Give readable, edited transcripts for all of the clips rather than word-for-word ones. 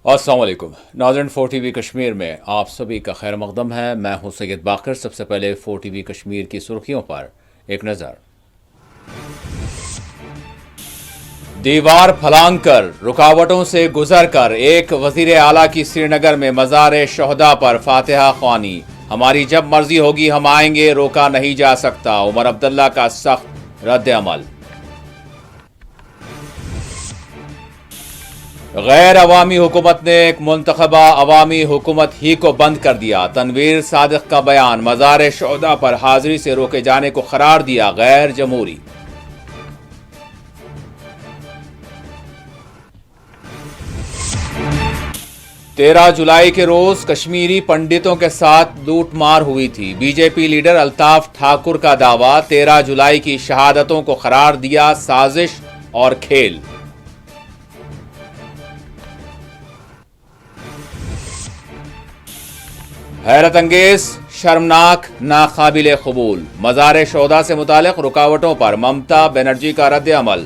अस्सलाम वालेकुम नाज़रीन, 4 TV कश्मीर में आप सभी का खैर मकदम है। मैं हूं सैयद बाकर। सबसे पहले 4 TV कश्मीर की सुर्खियों पर एक नज़र। दीवार फलांग कर रुकावटों से गुजर कर एक वजीर आला की श्रीनगर में मज़ार शोहदा पर फातिहा ख्वानी। हमारी जब मर्जी होगी हम आएंगे, रोका नहीं जा सकता। उमर अब्दुल्ला का सख्त रद्द अमल। गैर अवामी हुकूमत ने एक मुंतखबा अवामी हुकूमत ही को बंद कर दिया। तनवीर सादिक का बयान, मज़ार शोहदा पर हाजिरी से रोके जाने को करार दिया गैर जमहूरी। 13 जुलाई के रोज कश्मीरी पंडितों के साथ लूटमार हुई थी। बीजेपी लीडर अल्ताफ ठाकुर का दावा, 13 जुलाई की शहादतों को करार दिया साजिश और खेल। हैरत अंगेज, शर्मनाक, नाकाबिले कबूल। मज़ार शोहदा से मुतालिक रुकावटों पर ममता बनर्जी का रद्द अमल।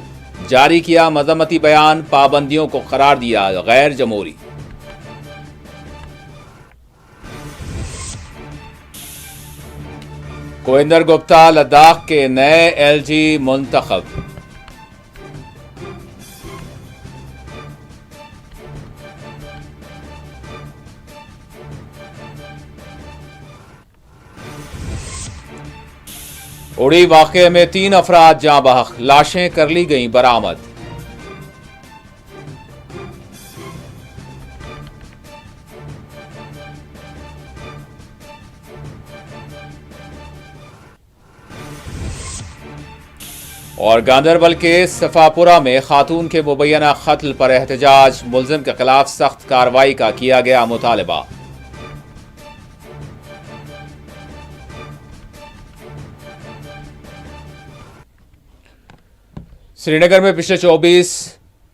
जारी किया मजम्मती बयान, पाबंदियों को करार दिया गैर जमहूरी। कोविंदर गुप्ता लद्दाख के नए एलजी मुंतखब। उड़ी वाक़े में 3 अफराद जाँ बहक, लाशें कर ली गईं बरामद। और गांदरबल के सफापुरा में खातून के मुबैना कत्ल पर एहतजाज, मुलजिम के खिलाफ सख्त कार्रवाई का किया गया मुतालबा। श्रीनगर में पिछले 24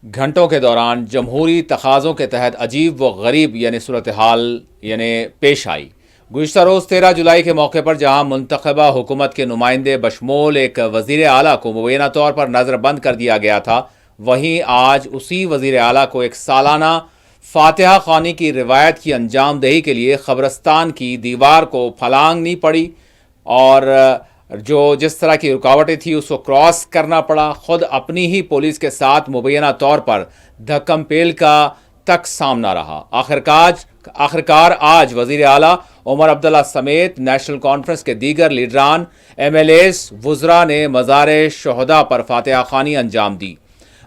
घंटों के दौरान जमहूरी तकाज़ों के तहत अजीब व गरीब सूरत हाल पेश आई। गुज़िश्ता रोज़ 13 जुलाई के मौके पर जहां मुंतखबा हुकूमत के नुमाइंदे बशमूल एक वज़ीर आला को मुबैना तौर पर नज़रबंद कर दिया गया था, वहीं आज उसी वज़ीर आला को एक सालाना फातिहा ख्वानी की रिवायत की अंजामदही के लिए कब्रस्तान की दीवार को फलांगनी पड़ी और जिस तरह की रुकावटें थी उसको क्रॉस करना पड़ा। खुद अपनी ही पुलिस के साथ मुबैना तौर पर धक्कम पेल का तक सामना रहा। आखिरकार आज वज़ीर आला उमर अब्दुल्ला समेत नेशनल कॉन्फ्रेंस के दीगर लीडरान, MLAs, वुज़रा ने मज़ार शोहदा पर फातिहा ख्वानी अंजाम दी।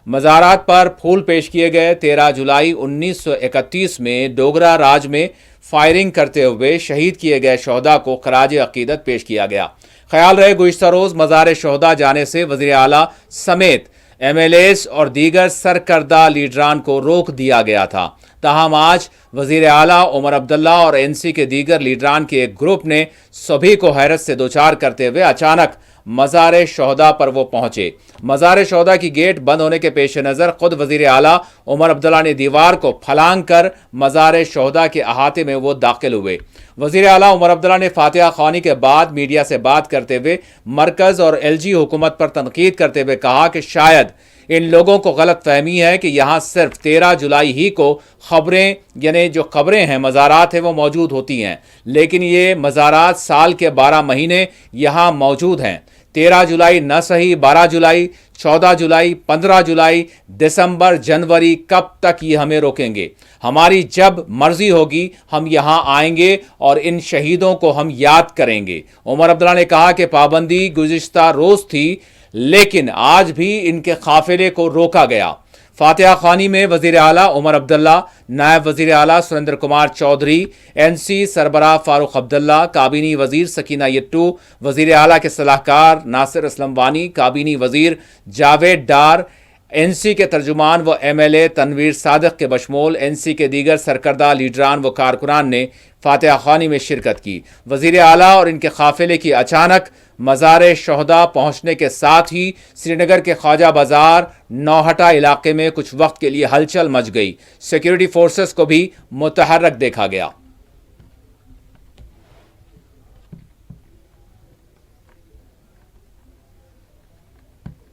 मज़ारात पर फूल पेश किए गए। 13 जुलाई 1931 में डोगरा राज में फायरिंग करते हुए शहीद किए गए शोहदा को खराज अकीदत पेश किया गया। ख्याल रहे गुज़िश्ता रोज़ मज़ार शोहदा जाने से वज़ीर आला समेत MLAs और दीगर सरकर्दा लीडरान को रोक दिया गया था। ताहम आज वज़ीर आला उमर अब्दुल्ला और NC के दीगर लीडरान के एक ग्रुप ने सभी को हैरत से दोचार करते हुए अचानक मज़ार शोहदा पर वो पहुंचे। मज़ार शोहदा की गेट बंद होने के पेश नज़र खुद वज़ीर आला उमर अब्दुल्ला ने दीवार को फलांग कर मज़ार शोहदा के अहाते में वो दाखिल हुए। वज़ीर आला उमर अब्दुल्ला ने फातिहा ख्वानी के बाद मीडिया से बात करते हुए मरकज़ और LG हुकूमत पर तनकीद करते हुए कहा कि शायद इन लोगों को गलत फहमी है कि यहाँ सिर्फ 13 जुलाई ही को खबरें जो खबरें हैं, मज़ारात हैं, वो मौजूद होती हैं, लेकिन ये मज़ारात साल के 12 महीने यहाँ मौजूद हैं। 13 जुलाई न सही, 12 जुलाई, 14 जुलाई, 15 जुलाई, दिसंबर, जनवरी, कब तक ये हमें रोकेंगे? हमारी जब मर्जी होगी हम यहाँ आएंगे और इन शहीदों को हम याद करेंगे। उमर अब्दुल्ला ने कहा कि पाबंदी गुज़िश्ता रोज़ थी, लेकिन आज भी इनके काफिले को रोका गया। फातिहा ख्वानी में वज़ीर आला उमर अब्दुल्ला, नायब वज़ीर आला सुरेंद्र कुमार चौधरी, NC सरबराह फारूक अब्दुल्ला, काबीनी वज़ीर सकीना यट्टू, वज़ीर आला के सलाहकार नासिर असलम वानी, काबीनी वज़ीर जावेद डार, NC के तर्जुमान व MLA तनवीर सादिक के बशमूल NC के दीगर सरकर्दा लीडरान व कारकुनान ने फातिहा ख्वानी में शिरकत की। वज़ीर आला और इनके काफिले की अचानक मज़ार शोहदा पहुंचने के साथ ही श्रीनगर के ख्वाजा बाजार नौहटा इलाके में कुछ वक्त के लिए हलचल मच गई। सिक्योरिटी फोर्सेस को भी मुतहर्रक देखा गया।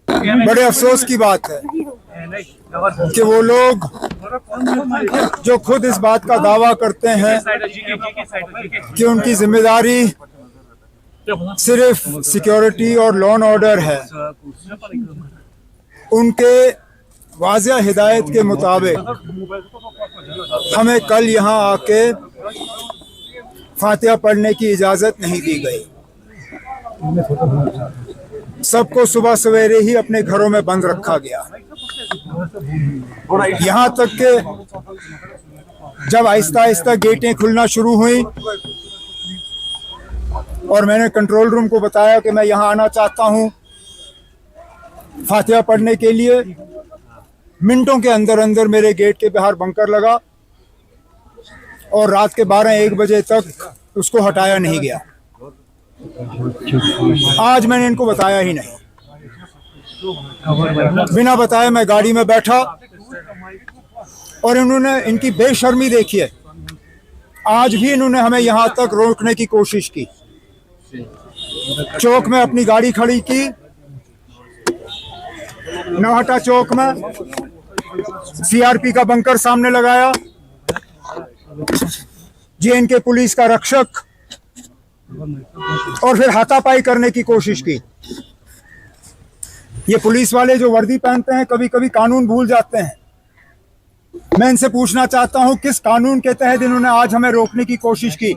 बड़े अफसोस की बात है कि वो लोग जो खुद इस बात का दावा करते हैं कि उनकी जिम्मेदारी सिर्फ सिक्योरिटी और लॉ एंड ऑर्डर है, उनके वाज़ेह हिदायत के मुताबिक हमें कल यहाँ आके फातिहा पढ़ने की इजाज़त नहीं दी गई। सबको सुबह सवेरे ही अपने घरों में बंद रखा गया। यहाँ तक कि जब आहिस्ता आहिस्ता गेटें खुलना शुरू हुई और मैंने कंट्रोल रूम को बताया कि मैं यहाँ आना चाहता हूँ फातिहा पढ़ने के लिए, मिनटों के अंदर अंदर मेरे गेट के बाहर बंकर लगा और रात के 12-1 बजे तक उसको हटाया नहीं गया। आज मैंने इनको बताया ही नहीं, बिना बताए मैं गाड़ी में बैठा और इन्होंने इनकी बेशर्मी देखिए। आज भी इन्होंने हमें यहाँ तक रोकने की कोशिश की। चौक में अपनी गाड़ी खड़ी की, नौहटा चौक में सीआरपी का बंकर सामने लगाया, जेएनके पुलिस का रक्षक, और फिर हाथापाई करने की कोशिश की। ये पुलिस वाले जो वर्दी पहनते हैं कभी कभी कानून भूल जाते हैं। मैं इनसे पूछना चाहता हूं किस कानून के तहत इन्होंने आज हमें रोकने की कोशिश की?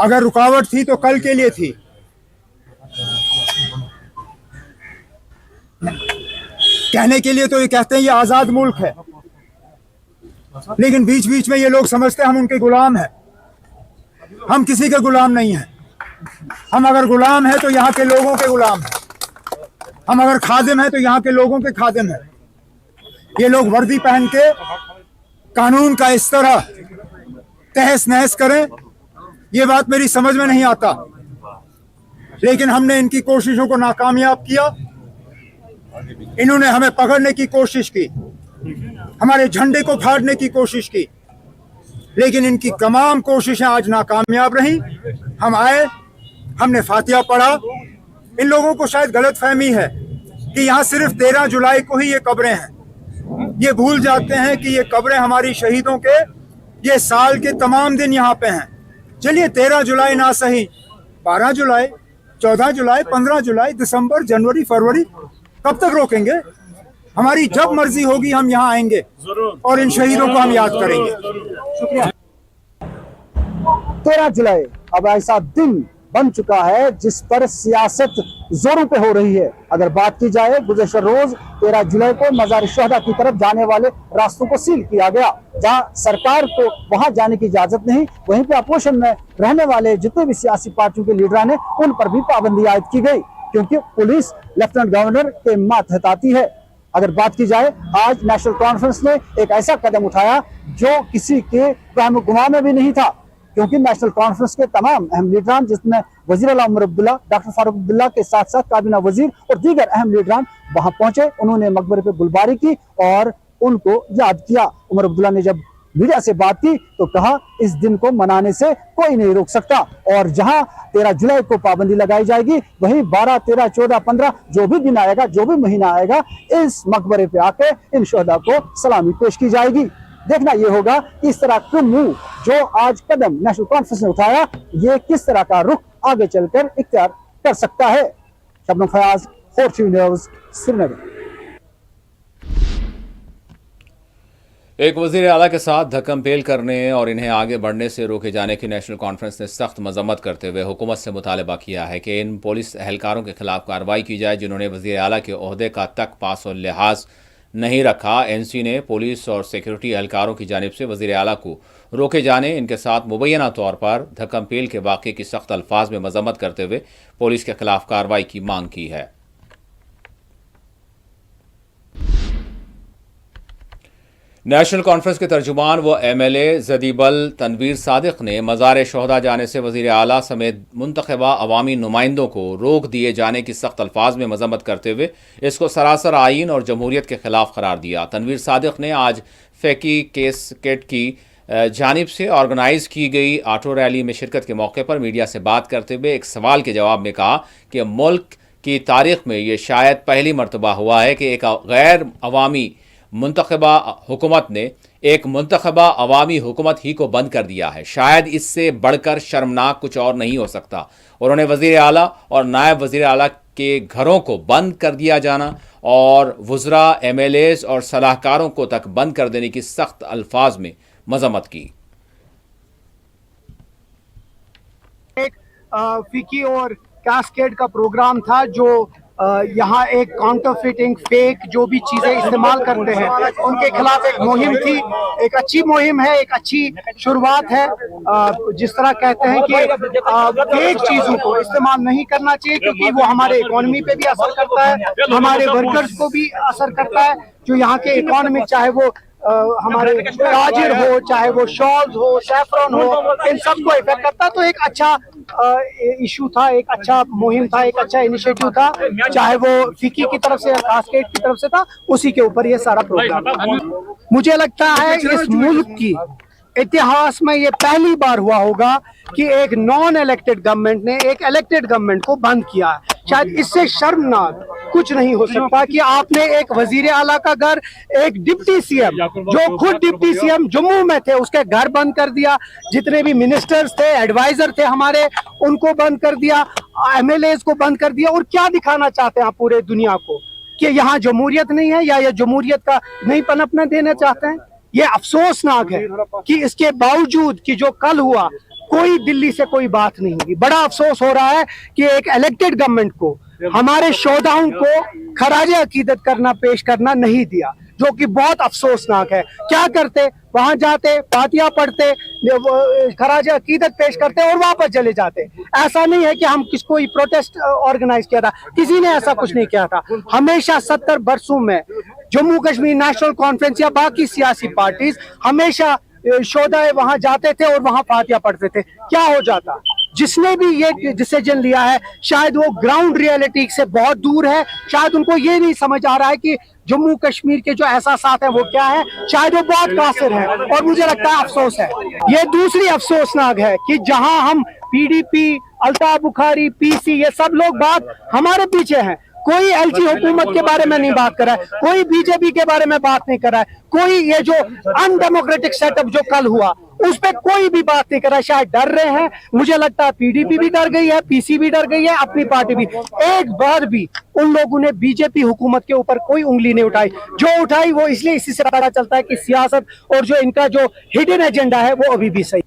अगर रुकावट थी तो कल के लिए थी। कहने के लिए तो ये कहते हैं ये आजाद मुल्क है, लेकिन बीच बीच में ये लोग समझते हैं हम उनके गुलाम हैं। हम किसी के गुलाम नहीं हैं। हम अगर गुलाम हैं तो यहाँ के लोगों के गुलाम हैं। हम अगर खादिम हैं तो यहाँ के लोगों के खादिम हैं। ये लोग वर्दी पहन के कानून का इस तरह तहस नहस करें, ये बात मेरी समझ में नहीं आता। लेकिन हमने इनकी कोशिशों को नाकामयाब किया। इन्होंने हमें पकड़ने की कोशिश की, हमारे झंडे को फाड़ने की कोशिश की, लेकिन इनकी तमाम कोशिशें आज नाकामयाब रहीं। हम आए, हमने फातिहा पढ़ा। इन लोगों को शायद गलतफहमी है कि यहाँ सिर्फ 13 जुलाई को ही ये कब्रें हैं। ये भूल जाते हैं कि ये कब्रें हमारी शहीदों के ये साल के तमाम दिन यहाँ पे हैं। चलिए 13 जुलाई ना सही, 12 जुलाई, 14 जुलाई, 15 जुलाई, दिसंबर, जनवरी, फरवरी, कब तक रोकेंगे? हमारी जब मर्जी होगी हम यहाँ आएंगे और इन शहीदों को हम याद करेंगे। शुक्रिया। 13 जुलाई अब ऐसा दिन बन चुका है जिस पर सियासत जोरों पे हो रही है। अगर बात की जाए, गुज़श्ता रोज 13 जुलाई को मज़ार शहदा की तरफ जाने वाले रास्तों को सील किया गया, जहां सरकार को वहां जाने की इजाजत नहीं। वहीं पे अपोजिशन में रहने वाले जितने भी सियासी पार्टियों के लीडर ने उन पर भी पाबंदी आयद की गई, क्योंकि पुलिस लेफ्टिनेंट गवर्नर के मातहत आती है। अगर बात की जाए, आज नेशनल कॉन्फ्रेंस ने एक ऐसा कदम उठाया जो किसी के वहम गुमा में भी नहीं था, क्योंकि नेशनल कॉन्फ्रेंस के तमाम अहम लीडरान, जिसमें वजीर आला उमर अब्दुल्ला, डॉक्टर फारूक अब्दुल्ला के साथ साथ काबीना वजीर और दीगर अहम लीडरान वहां पहुंचे। उन्होंने मकबरे पे गुलबारी की और उनको याद किया। उमर अब्दुल्ला ने जब मीडिया से बात की तो कहा इस दिन को मनाने से कोई नहीं रोक सकता, और जहां 13 जुलाई को पाबंदी लगाई जाएगी, वहीं 12, 13, 14, 15 जो भी दिन आएगा, जो भी महीना आएगा, इस मकबरे पे आके इन शहदा को सलामी पेश की जाएगी। देखना यह होगा कि इस तरह का मूव जो आज कदम नेशनल कॉन्फ्रेंस ने उठाया, ये किस तरह का रुख आगे चलकर इख्तियार कर सकता है। शबनम फयाज, 4 न्यूज़, श्रीनगर। एक वज़ीर आला के साथ धक्कम-पेल करने और इन्हें आगे बढ़ने से रोके जाने की नेशनल कॉन्फ्रेंस ने सख्त मजम्मत करते हुए हुकूमत से मुतालबा किया है कि इन पुलिस एहलकारों के खिलाफ कार्रवाई की जाए जिन्होंने वज़ीर आला के ओहदे का तक पास और लिहाज नहीं रखा। एनसी ने पुलिस और सिक्योरिटी एहलकारों की जानिब से वज़ीर आला को रोके जाने, इनके साथ मुबैना तौर पर धक्कम-पेल के वाक़े की सख्त अल्फाज में मजम्मत करते हुए पुलिस के खिलाफ कार्रवाई की मांग की है। नेशनल कॉन्फ्रेंस के तर्जुमान व MLA जदीबल तनवीर सादिक ने मज़ार शोहदा जाने से वज़ीर आला समेत मुंतखबा अवामी नुमाइंदों को रोक दिए जाने की सख्त अल्फाज में मजम्मत करते हुए इसको सरासर आइन और जमहूरियत के खिलाफ करार दिया। तनवीर सादिक ने आज फैकी केट की जानिब से ऑर्गेनाइज की गई ऑटो रैली में शिरकत के मौके पर मीडिया से बात करते हुए एक सवाल के जवाब में कहा कि मुल्क की तारीख में ये शायद पहली मरतबा हुआ है कि एक गैर अवामी मुंतखबा हुकूमत ने एक मुंतखबा अवामी हुकूमत ही को बंद कर दिया है। शायद इससे बढ़कर शर्मनाक कुछ और नहीं हो सकता। उन्होंने वज़ीर आला और नायब वज़ीर आला के घरों को बंद कर दिया जाना और वज़रा, MLAs और सलाहकारों को तक बंद कर देने की सख्त अल्फाज में मजम्मत की। एक फिकी और कैस्केड का प्रोग्राम था जो यहाँ एक काउंटरफिटिंग फेक जो भी चीजें इस्तेमाल करते हैं उनके खिलाफ एक मुहिम थी। एक अच्छी मुहिम है, एक अच्छी शुरुआत है। जिस तरह कहते हैं कि फेक चीजों को इस्तेमाल नहीं करना चाहिए क्योंकि वो हमारे इकोनॉमी पे भी असर करता है, हमारे वर्कर्स को भी असर करता है। जो यहाँ के इकोनॉमिक, चाहे वो हमारे ताजिर हो, चाहे वो शॉल्स हो, सैफरन हो, इन सबको इफेक्ट करता है। तो एक अच्छा इशू था, एक अच्छा मुहिम था, एक अच्छा इनिशिएटिव था, चाहे वो फिकी की तरफ से या कास्केड की तरफ से था, उसी के ऊपर ये सारा प्रोग्राम। मुझे लगता है इस मुल्क की इतिहास में ये पहली बार हुआ होगा कि एक नॉन इलेक्टेड गवर्नमेंट ने एक इलेक्टेड गवर्नमेंट को बंद किया है। शायद इससे शर्मनाक कुछ नहीं हो सकता कि आपने एक वजीर आला का घर, एक डिप्टी सीएम जो खुद डिप्टी सीएम जम्मू में थे, उसके घर बंद कर दिया। जितने भी मिनिस्टर्स थे, एडवाइजर थे हमारे, उनको बंद कर दिया, MLAs को बंद कर दिया। और क्या दिखाना चाहते हैं आप पूरे दुनिया को कि यहाँ जमहूरियत नहीं है या ये जमहूरियत का नहीं पनपना देना चाहते हैं? ये अफसोसनाक है कि इसके बावजूद कि जो कल हुआ कोई दिल्ली से कोई बात नहीं हुई। बड़ा अफसोस हो रहा है कि एक इलेक्टेड गवर्नमेंट को हमारे शोधाओं को खराजे अकीदत करना, पेश करना नहीं दिया, जो कि बहुत अफसोसनाक है। क्या करते, वहां जाते, फातिहा पढ़ते, खराजे अकीदत पेश करते और वापस चले जाते। ऐसा नहीं है कि हम किसको प्रोटेस्ट ऑर्गेनाइज किया था, किसी ने ऐसा कुछ नहीं किया था। हमेशा 70 बरसों में जम्मू कश्मीर नेशनल कॉन्फ्रेंस या बाकी सियासी पार्टीज हमेशा शोधा वहां जाते थे और वहां फातिहा पढ़ते थे। क्या हो जाता? जिसने भी ये डिसीजन लिया है शायद वो ग्राउंड रियलिटी से बहुत दूर है। शायद उनको ये नहीं समझ आ रहा है कि जम्मू कश्मीर के जो एहसासात हैं वो क्या है। शायद वो बहुत कासिर है और मुझे लगता है अफसोस है। ये दूसरी अफसोसनाक है कि जहां हम PDP, अल्ताफ बुखारी, PC, ये सब लोग बात हमारे पीछे हैं। कोई LG हुकूमत के बारे में नहीं बात कर रहा है, कोई BJP के बारे में बात नहीं कर रहा है, कोई ये जो अनडेमोक्रेटिक सेटअप जो कल हुआ उस पर कोई भी बात नहीं कर रहा है। शायद डर रहे हैं। मुझे लगता है PDP भी डर गई है, PC भी डर गई है, अपनी पार्टी भी। एक बार भी उन लोगों ने BJP हुकूमत के ऊपर कोई उंगली नहीं उठाई। जो उठाई वो इसलिए, इसी से पता चलता है कि सियासत और जो इनका जो हिडन एजेंडा है वो अभी भी सही।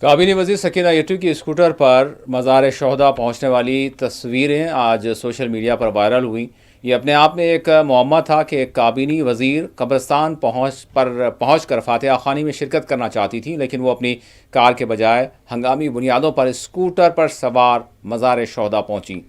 काबीना वज़ीर सकीना यट्टू की स्कूटर पर मज़ार शोहदा पहुंचने वाली तस्वीरें आज सोशल मीडिया पर वायरल हुई। ये अपने आप में एक मुअम्मा था कि एक काबीनी वज़ीर कब्रिस्तान पहुंचकर फातिहा ख़्वानी में शिरकत करना चाहती थी, लेकिन वो अपनी कार के बजाय हंगामी बुनियादों पर स्कूटर पर सवार मज़ार शोहदा पहुंची।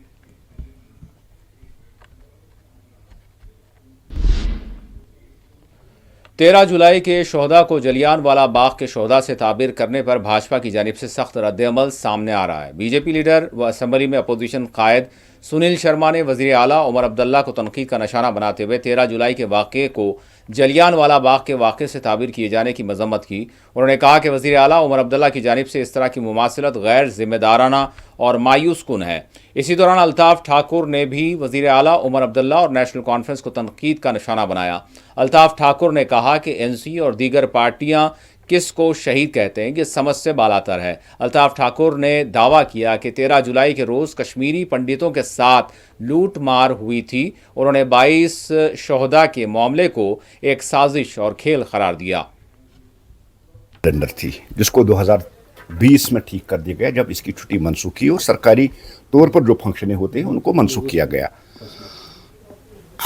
तेरह जुलाई के शोहदा को जलियांवाला बाग के शोहदा से ताबीर करने पर भाजपा की जानिब से सख्त रद्द-ए-अमल सामने आ रहा है। बीजेपी लीडर व असम्बली में अपोजिशन कायद सुनील शर्मा ने वज़ीर आला उमर अब्दुल्ला को तनकीद का निशाना बनाते हुए 13 जुलाई के वाक़े को जलियांवाला बाग के वाक़े से ताबीर किए जाने की मजम्मत की। उन्होंने कहा कि वज़ीर आला उमर अब्दुल्ला की जानिब से इस तरह की मुमासिलत गैर जिम्मेदाराना और मायूस कुन है। इसी दौरान अल्ताफ़ ठाकुर ने भी वज़ीर आला उमर अब्दुल्ला और नेशनल कॉन्फ्रेंस को तनकीद का निशाना बनाया। अल्ताफ़ ठाकुर ने कहा कि NC और दीगर पार्टियां किसको शहीद कहते हैं, ये समझ से बालातर है। अल्ताफ़ ठाकुर ने दावा किया कि 13 जुलाई के रोज़ कश्मीरी पंडितों के साथ लूट मार हुई थी। उन्होंने 22 शोहदा के मामले को एक साजिश और खेल करार दिया। टेंडर थी जिसको 2020 में ठीक कर दिया गया, जब इसकी छुट्टी मनसूख की और सरकारी तौर पर जो फंक्शनें होते हैं उनको मनसूख किया गया।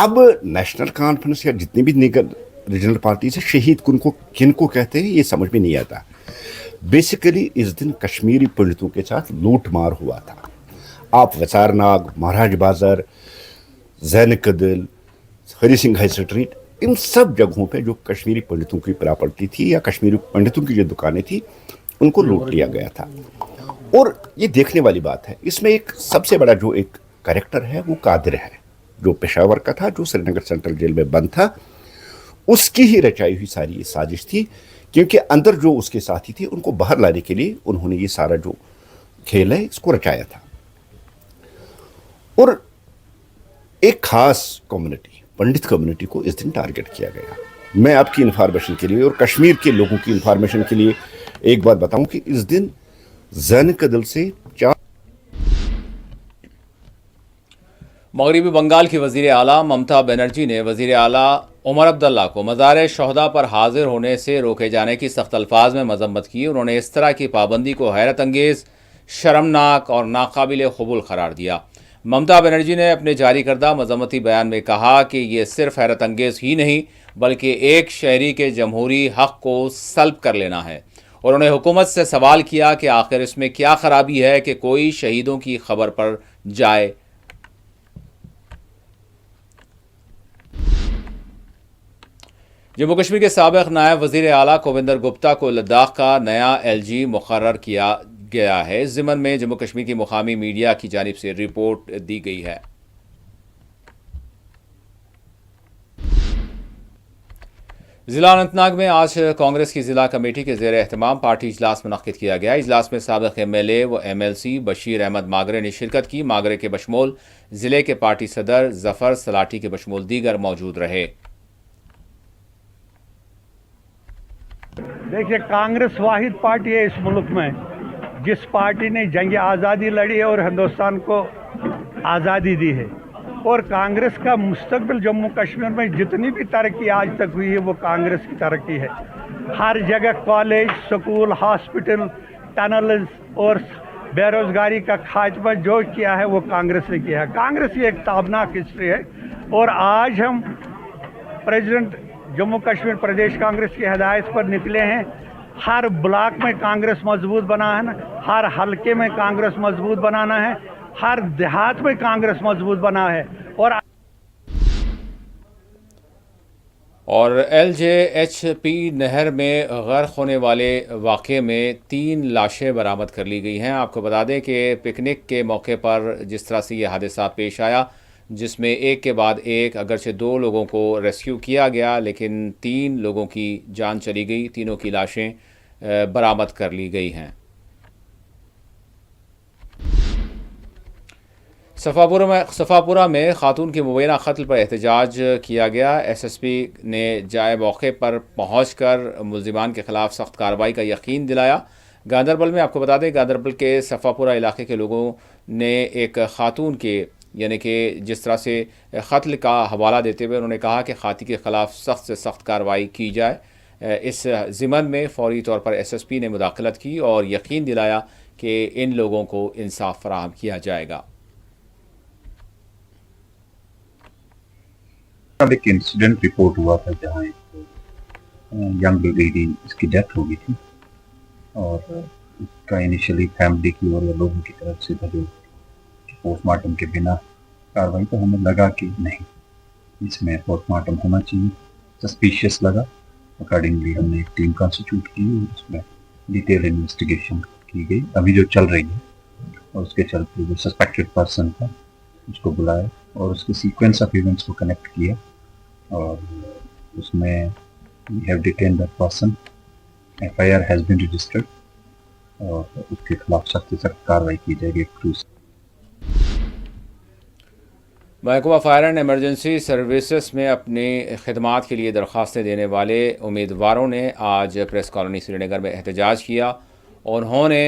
अब नेशनल कॉन्फ्रेंस या जितनी भी निगल रीजनल पार्टी से शहीद किनको कहते हैं ये समझ में नहीं आता। बेसिकली इस दिन कश्मीरी पंडितों के साथ लूट मार हुआ था। आप वसारनाग, महाराज बाजार, जैन कदल, हरी सिंह हाई स्ट्रीट, इन सब जगहों पे जो कश्मीरी पंडितों की प्रॉपर्टी थी या कश्मीरी पंडितों की जो दुकानें थी उनको लूट लिया गया था। और ये देखने वाली बात है, इसमें एक सबसे बड़ा जो एक कैरेक्टर है वो कादिर है, जो पेशावर का था, जो श्रीनगर सेंट्रल जेल में बंद था। उसकी ही रचाई हुई सारी ये साजिश थी, क्योंकि अंदर जो उसके साथी थे उनको बाहर लाने के लिए उन्होंने ये सारा जो खेल है, इसको रचाया था। और एक खास कम्युनिटी, पंडित कम्युनिटी को इस दिन टारगेट किया गया। मैं आपकी इन्फॉर्मेशन के लिए और कश्मीर के लोगों की इन्फॉर्मेशन के लिए एक बात बताऊं कि इस दिन जैन कदल से 4 मगरबी बंगाल की वज़ीर आला ममता बनर्जी ने वज़ीर आला उमर अब्दुल्ला को मज़ार शहदा पर हाजिर होने से रोके जाने की सख्त अल्फाज में मजम्मत की। उन्होंने इस तरह की पाबंदी को हैरत अंगेज़, शर्मनाक और नाकाबिल कबूल करार दिया। ममता बनर्जी ने अपने जारी करदा मजम्मती बयान में कहा कि ये सिर्फ हैरत अंगेज़ ही नहीं बल्कि एक शहरी के जमहूरी हक़ को सल्ब कर लेना है। और उन्होंने हुकूमत से सवाल किया कि आखिर इसमें क्या खराबी है कि कोई शहीदों की खबर पर जाए। जम्मू कश्मीर के साबिक़ नायब वज़ीर आला कुविंदर गुप्ता को लद्दाख का नया LG मुकर्रर किया गया है। इस ज़िम्न में जम्मू कश्मीर की मुकामी मीडिया की जानिब से रिपोर्ट दी गई है। ज़िला अनंतनाग में आज कांग्रेस की ज़िला कमेटी के ज़ेर एहतमाम पार्टी इजलास मुनक़्क़िद किया गया। इजलास में साबिक़ MLA व MLC बशीर अहमद मागरे ने शिरकत की। मागरे के बशमूल ज़िले के पार्टी सदर जफ़र सलाठी के बशमूल दीगर मौजूद रहे। देखिए, कांग्रेस वाहिद पार्टी है इस मुल्क में जिस पार्टी ने जंग आज़ादी लड़ी है और हिंदुस्तान को आज़ादी दी है। और कांग्रेस का मुस्तकबिल जम्मू कश्मीर में जितनी भी तरक्की आज तक हुई है वो कांग्रेस की तरक्की है। हर जगह कॉलेज, स्कूल, हॉस्पिटल, टनल्स और बेरोज़गारी का खात्मा जो किया है वो कांग्रेस ने किया है। कांग्रेस की एक ताबनाक हिस्ट्री है। और आज हम प्रेसिडेंट जम्मू कश्मीर प्रदेश कांग्रेस की हिदायत पर निकले हैं। हर ब्लॉक में कांग्रेस मजबूत बना है, हर हलके में कांग्रेस मजबूत बनाना है, हर देहात में कांग्रेस मजबूत बना है। और LJHP नहर में गर्क होने वाले वाक़े में 3 लाशें बरामद कर ली गई हैं। आपको बता दें कि पिकनिक के मौके पर जिस तरह से ये हादसा पेश आया, जिसमें एक के बाद एक अगरचे 2 लोगों को रेस्क्यू किया गया लेकिन 3 लोगों की जान चली गई। तीनों की लाशें बरामद कर ली गई हैं। सफ़ापुरा में खातून की मुबैना कत्ल पर एहतजाज किया गया। SSP ने जाए मौके पर पहुंचकर मुल्ज़िमान के ख़िलाफ़ सख्त कार्रवाई का यकीन दिलाया। गांदरबल में आपको बता दें, गांदरबल के सफ़ापुरा इलाके के लोगों ने एक खातून के यानी कि जिस तरह से कत्ल का हवाला देते हुए उन्होंने कहा कि खाती के ख़िलाफ़ सख्त से सख्त कार्रवाई की जाए। इस ज़िम्न में फ़ौरी तौर पर SSP ने मुदाखलत की और यकीन दिलाया कि इन लोगों को इंसाफ फराहम किया जाएगा। अब एक इंसिडेंट रिपोर्ट हुआ था जहाँ एक यंग लेडी इसकी डेथ हो गई थी और उसका इनिशियली फैमिली की और लोगों की तरफ से था जो पोस्टमार्टम के बिना कार्रवाई, तो हमें लगा कि नहीं, इसमें पोस्टमार्टम होना चाहिए। सस्पिशियस लगा, अकॉर्डिंगली हमने एक टीम कॉन्स्टिट्यूट की और उसमें डिटेल इन्वेस्टिगेशन की गई, अभी जो चल रही है। और उसके चलते जो सस्पेक्टेड पर्सन था उसको बुलाया और उसके सीक्वेंस ऑफ इवेंट्स को कनेक्ट किया और उसमें we have detained that person, FIR has been registered और उसके खिलाफ सख्त से सख्त कार्रवाई की जाएगी। महकमा फायर एंड एमरजेंसी सर्विसेज में अपनी खिदमात के लिए दरख्वास्तें देने वाले उम्मीदवारों ने आज प्रेस कॉलोनी श्रीनगर में एहतजाज किया। उन्होंने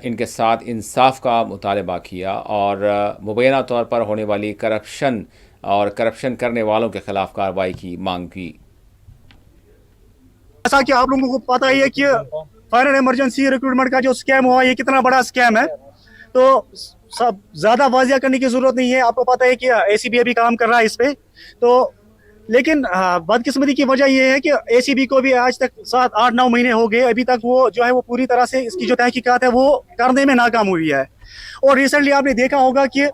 इनके साथ इंसाफ का मुतालबा किया और मुबैना तौर पर होने वाली करप्शन और करप्शन करने वालों के खिलाफ कार्रवाई की मांग की। जैसा कि आप लोगों को पता ही है कि फायर एंड इमरजेंसी रिक्रूटमेंट का जो स्कैम हुआ, ये कितना बड़ा स्कैम है, तो सब ज्यादा वाजिया करने की जरूरत नहीं है। आपको पता है कि ACB अभी काम कर रहा है इस पे, तो लेकिन बदकिस्मती की वजह यह है कि ACB को भी आज तक 7, 8, 9 महीने हो गए, अभी तक वो जो है वो पूरी तरह से इसकी जो तहकीकात है वो करने में नाकाम हुई है। और रिसेंटली आपने देखा होगा कि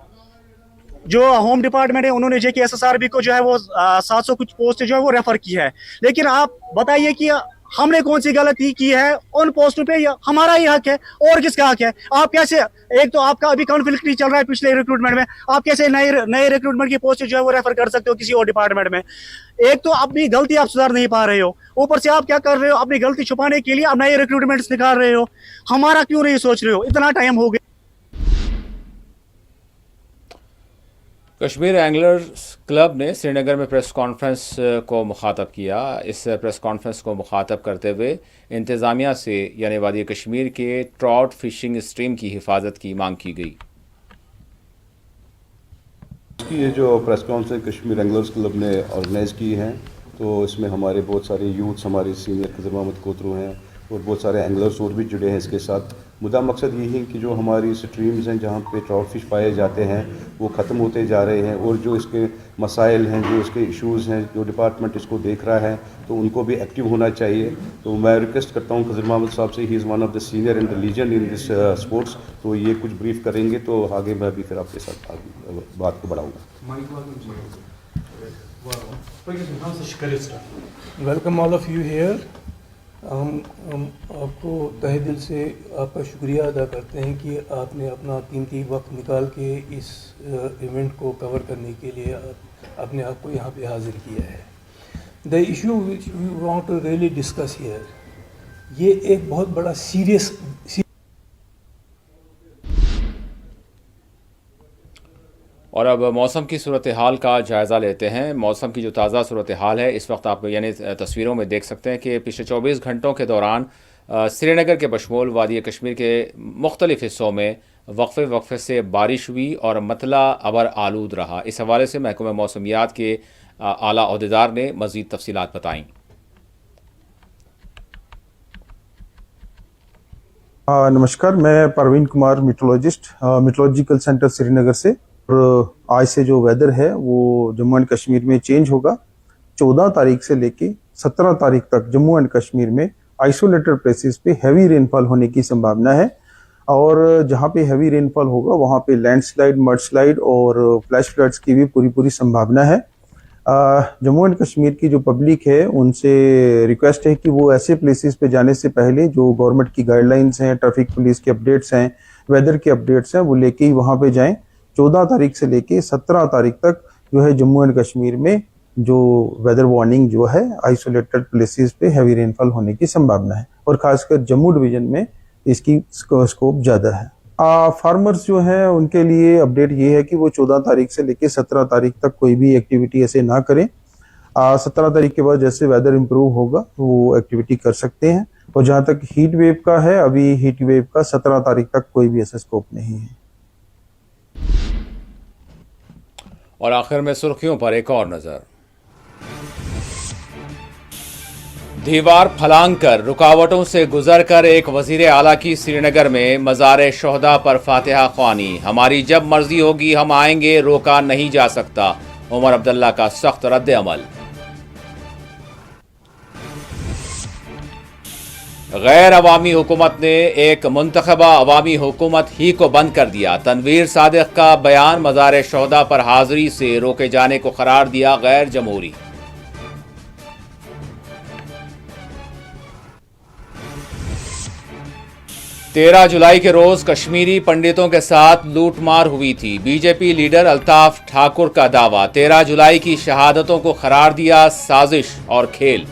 जो होम डिपार्टमेंट है उन्होंने JK SSRB को जो है वो 700 कुछ पोस्ट जो है वो रेफर की है। लेकिन आप बताइए कि हमने कौन सी गलती की है, उन पोस्टों पे हमारा ही हक है और किसका हक है। आप कैसे, एक तो आपका अभी कॉन्फ्लिक्ट नहीं चल रहा है पिछले रिक्रूटमेंट में, आप कैसे नए रिक्रूटमेंट की पोस्ट जो है वो रेफर कर सकते हो किसी और डिपार्टमेंट में। एक तो अपनी गलती आप सुधार नहीं पा रहे हो, ऊपर से आप क्या कर रहे हो, अपनी गलती छुपाने के लिए आप नए रिक्रूटमेंट्स निकाल रहे हो। हमारा क्यों नहीं सोच रहे हो, इतना टाइम हो गया। कश्मीर एंगलर्स क्लब ने श्रीनगर में प्रेस कॉन्फ्रेंस को मुखातब किया। इस प्रेस कॉन्फ्रेंस को मुखातब करते हुए इंतज़ामिया से यानी वादी कश्मीर के ट्राउट फिशिंग स्ट्रीम की हिफाजत की मांग की गई। ये जो press conference Kashmir anglers club ने ऑर्गेनाइज़ की है, तो इसमें हमारे बहुत सारे यूथ्स, हमारे सीनियर खज़र मोहम्मद कोतरू हैं और बहुत सारे एंगलर्स और भी जुड़े हैं इसके साथ। मुद्दा मकसद यही है कि जो हमारी स्ट्रीम्स हैं जहाँ पे ट्राउट फिश पाए जाते हैं वो ख़त्म होते जा रहे हैं, और जो इसके मसाइल हैं, जो इसके इश्यूज़ हैं, जो डिपार्टमेंट इसको देख रहा है तो उनको भी एक्टिव होना चाहिए। तो मैं रिक्वेस्ट करता हूँ खज़र मोहम्मद साहब से, he is one of the senior and the legend in this sports, तो ये कुछ ब्रीफ करेंगे तो आगे मैं भी फिर आपके साथ आगे बात को बढ़ाऊँगा। Welcome all of you here. हम आपको तहे दिल से आपका शुक्रिया अदा करते हैं कि आपने अपना कीमती वक्त निकाल के इस इवेंट को कवर करने के लिए अपने आप को यहाँ पे हाजिर किया है। The issue which we want to really discuss here, ये एक बहुत बड़ा सीरियस। और अब मौसम की सूरत हाल का जायज़ा लेते हैं। मौसम की जो ताज़ा सूरत हाल है इस वक्त आप यानी तस्वीरों में देख सकते हैं कि पिछले 24 घंटों के दौरान श्रीनगर के बशमूल वादी कश्मीर के मुख्तलिफ़ हिस्सों में वक्फे से बारिश हुई और मतला अबर आलूद रहा। इस हवाले से महकमा मौसमियात के आला अहदेदार ने मज़ीद तफसीलात बताईं। नमस्कार, मैं Parveen Kumar, meteorologist, meteorological centre Srinagar से। और आज से जो वेदर है वो जम्मू एंड कश्मीर में चेंज होगा। 14 तारीख से लेके 17 तारीख तक जम्मू एंड कश्मीर में आइसोलेटेड प्लेसेस पे हैवी रेनफॉल होने की संभावना है, और जहाँ पे हैवी रेनफॉल होगा वहाँ पे लैंडस्लाइड, मडस्लाइड और फ्लैश फ्लड्स की भी पूरी संभावना है। जम्मू एंड कश्मीर की जो पब्लिक है उनसे रिक्वेस्ट है कि वो ऐसे प्लेसेस पे जाने से पहले जो गवर्नमेंट की गाइडलाइंस हैं, ट्रैफिक पुलिस के अपडेट्स हैं, वेदर के अपडेट्स हैं, वो लेके ही वहाँ पे जाएं। 14 तारीख से लेके 17 तारीख तक जो है जम्मू एंड कश्मीर में जो वेदर वार्निंग जो है आइसोलेटेड प्लेसेस पे हैवी रेनफॉल होने की संभावना है, और खासकर जम्मू डिवीजन में इसकी स्कोप ज़्यादा है। फार्मर्स जो हैं उनके लिए अपडेट ये है कि वो 14 तारीख से लेके 17 तारीख तक कोई भी एक्टिविटी ऐसे ना करें। 17 तारीख के बाद जैसे वेदर इम्प्रूव होगा तो वो एक्टिविटी कर सकते हैं। और जहाँ तक हीट वेव का है, अभी हीट वेव का 17 तारीख तक कोई भी ऐसा स्कोप नहीं है। और आखिर में सुर्खियों पर एक और नजर। दीवार फलांग कर रुकावटों से गुजरकर एक वजीर आला की श्रीनगर में मज़ार शोहदा पर फातिहा ख्वानी। हमारी जब मर्जी होगी हम आएंगे, रोका नहीं जा सकता। उमर अब्दुल्ला का सख्त रद्द अमल। गैर अवामी हुकूमत ने एक मुंतखबा अवामी हुकूमत ही को बंद कर दिया। तनवीर सादिक का बयान मज़ार शोहदा पर हाजिरी से रोके जाने को करार दिया गैर जमहूरी। तेरह जुलाई के रोज कश्मीरी पंडितों के साथ लूटमार हुई थी। बीजेपी लीडर अल्ताफ ठाकुर का दावा। 13 जुलाई की शहादतों को करार दिया साजिश और खेल।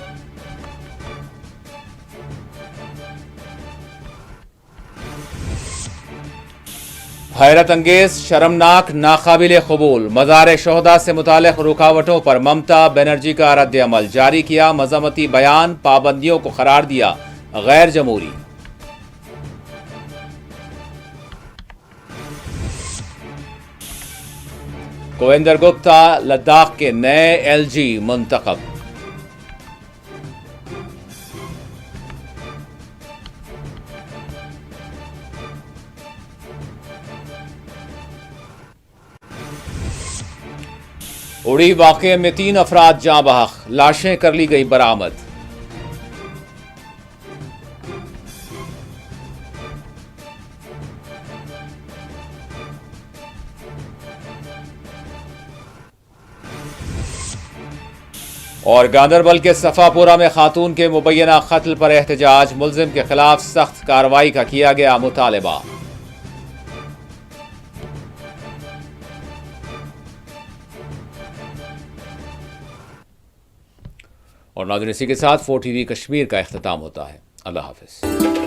हैरत अंगेज, शर्मनाक, नाकाबिल कबूल। मज़ार शोहदा से मुताल्लिक़ रुकावटों पर ममता बनर्जी का रद्द अमल। जारी किया मज़म्मती बयान, पाबंदियों को करार दिया गैर जमहूरी। कोविंदर गुप्ता लद्दाख के नए एलजी मुंतखब। उड़ी वाक़े में 3 अफराद जाँ बहक, लाशें कर ली गई बरामद। और गांदरबल के सफापुरा में खातून के मुबैना कत्ल पर एहतजाज, मुलजिम के खिलाफ सख्त कार्रवाई का किया गया मुतालबा। और नाज़रीन, इसी के साथ 4 TV कश्मीर का इख्तिताम होता है। अल्लाह हाफिज।